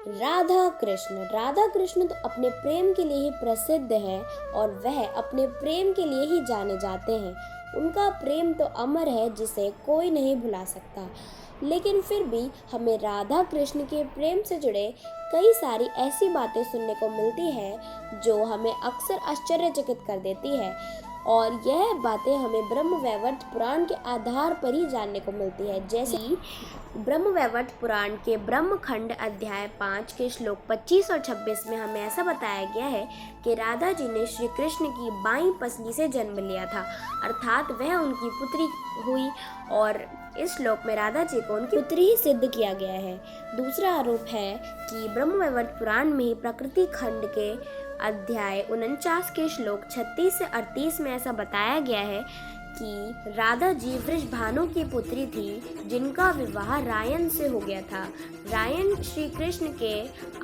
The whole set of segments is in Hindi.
राधा कृष्ण तो अपने प्रेम के लिए ही प्रसिद्ध है और वह अपने प्रेम के लिए ही जाने जाते हैं। उनका प्रेम तो अमर है जिसे कोई नहीं भुला सकता। लेकिन फिर भी हमें राधा कृष्ण के प्रेम से जुड़े कई सारी ऐसी बातें सुनने को मिलती हैं जो हमें अक्सर आश्चर्यचकित कर देती है, और यह बातें हमें ब्रह्मवैवर्त पुराण के आधार पर ही जानने को मिलती है। जैसे कि ब्रह्मवैवर्त पुराण के ब्रह्मखंड अध्याय 5 के श्लोक 25 और 26 में हमें ऐसा बताया गया है कि राधा जी ने श्री कृष्ण की बाईं पसली से जन्म लिया था, अर्थात वह उनकी पुत्री हुई, और इस श्लोक में राधा जी को उनकी पुत्री ही सिद्ध किया गया है। दूसरा आरोप है कि ब्रह्मवैवर्त पुराण में ही प्रकृति खंड के अध्याय 49 के श्लोक 36 से 38 में ऐसा बताया गया है कि राधा जी वृषभानु की पुत्री थी जिनका विवाह रायन से हो गया था। रायन श्री कृष्ण के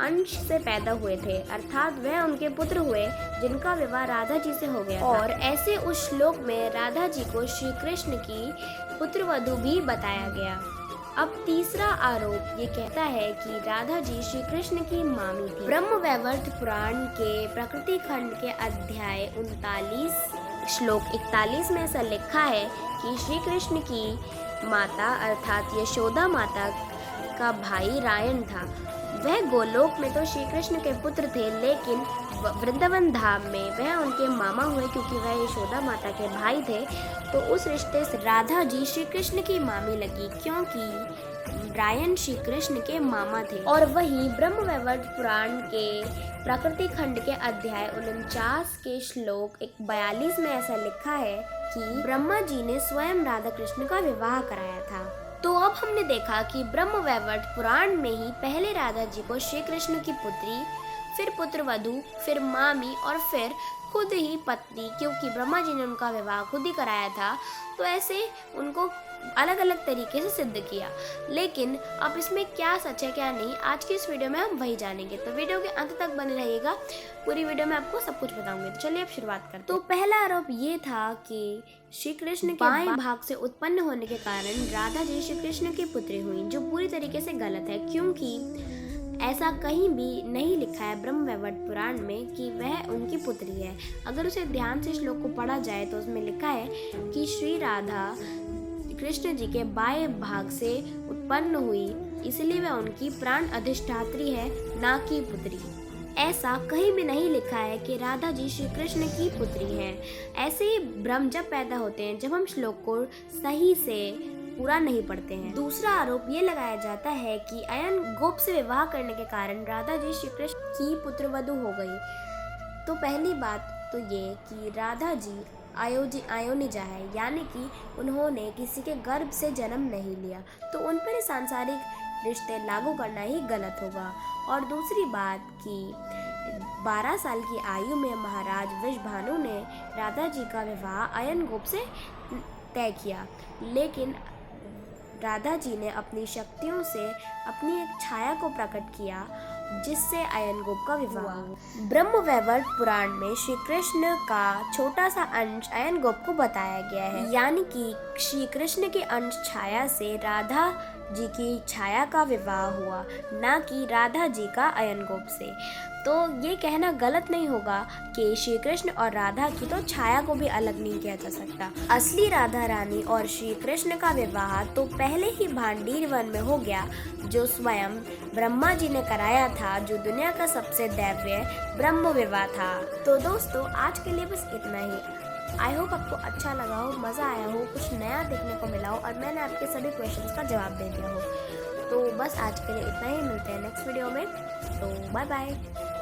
अंश से पैदा हुए थे, अर्थात वह उनके पुत्र हुए जिनका विवाह राधा जी से हो गया था। और ऐसे उस श्लोक में राधा जी को श्री कृष्ण की पुत्रवधू भी बताया गया। अब तीसरा आरोप ये कहता है कि राधा जी श्री कृष्ण की मामी थी। ब्रह्मवैवर्त पुराण के प्रकृति खंड के अध्याय 39 श्लोक 41 में ऐसा लिखा है कि श्री कृष्ण की माता अर्थात यशोदा माता का भाई रायन था। वह गोलोक में तो श्री कृष्ण के पुत्र थे, लेकिन वृंदावन धाम में वह उनके मामा हुए क्योंकि वह यशोदा माता के भाई थे। तो उस रिश्ते से राधा जी श्री कृष्ण की मामी लगी, क्योंकि रायन श्री कृष्ण के मामा थे। और वही ब्रह्मवैवर्त पुराण के प्रकृति खंड के अध्याय 49 के श्लोक 42 में ऐसा लिखा है कि ब्रह्मा जी ने स्वयं राधा कृष्ण का विवाह कराया था। तो अब हमने देखा कि ब्रह्मवैवर्त पुराण में ही पहले राधा जी को श्री कृष्ण की पुत्री, फिर पुत्रवधू, फिर मामी और फिर खुद ही पत्नी, क्योंकि ब्रह्मा जी ने उनका विवाह खुद ही कराया था, तो ऐसे उनको अलग अलग तरीके से सिद्ध किया। लेकिन अब इसमें क्या सच है क्या नहीं, आज की इस वीडियो में हम वही जानेंगे। तो वीडियो के अंत तक बने रहिएगा, पूरी वीडियो में आपको सब कुछ बताऊंगी। तो चलिए अब शुरुआत करते हैं। तो पहला आरोप ये था कि श्री कृष्ण के बाएं भाग से उत्पन्न होने के कारण राधा जी श्री कृष्ण की पुत्री हुई, जो पूरी तरीके से गलत है, क्योंकि ऐसा कहीं भी नहीं लिखा है ब्रह्मवैवर्त पुराण में कि वह उनकी पुत्री है। अगर उसे ध्यान से श्लोक को पढ़ा जाए तो उसमें लिखा है कि श्री राधा कृष्ण जी के बाएं भाग से उत्पन्न हुई, इसलिए वह उनकी प्राण अधिष्ठात्री है, ना कि पुत्री। ऐसा कहीं भी नहीं लिखा है कि राधा जी श्री कृष्ण की पुत्री हैं। ऐसे ही भ्रम जब पैदा होते हैं जब हम श्लोक को सही से पूरा नहीं पढ़ते हैं। दूसरा आरोप ये लगाया जाता है कि अयन गोप से विवाह करने के कारण राधा जी श्री कृष्ण की पुत्रवधू हो गई। तो पहली बात तो ये कि राधा जी अयोनिजा है, यानी कि उन्होंने किसी के गर्भ से जन्म नहीं लिया, तो उन पर सांसारिक रिश्ते लागू करना ही गलत होगा। और दूसरी बात कि 12 साल की आयु में महाराज वृषभानु ने राधा जी का विवाह अयन गोप से तय किया, लेकिन राधा जी ने अपनी शक्तियों से अपनी एक छाया को प्रकट किया, जिससे अयन गोप का विवाह हुआ। ब्रह्मवैवर्त पुराण में श्री कृष्ण का छोटा सा अंश अयन गोप को बताया गया है, यानी कि श्री कृष्ण के अंश छाया से राधा जी की छाया का विवाह हुआ, ना कि राधा जी का अयन गोप से। तो ये कहना गलत नहीं होगा कि श्री कृष्ण और राधा की तो छाया को भी अलग नहीं किया जा सकता। असली राधा रानी और श्री कृष्ण का विवाह तो पहले ही भांडीर वन में हो गया, जो स्वयं ब्रह्मा जी ने कराया था, जो दुनिया का सबसे दैव्य ब्रह्म विवाह था। तो दोस्तों आज के लिए बस इतना ही। आई होप आपको अच्छा लगा हो, मज़ा आया हो, कुछ नया देखने को मिला हो और मैंने आपके सभी क्वेश्चंस का जवाब दे दिया हो। तो बस आज के लिए इतना ही, मिलते हैं नेक्स्ट वीडियो में। तो बाय बाय।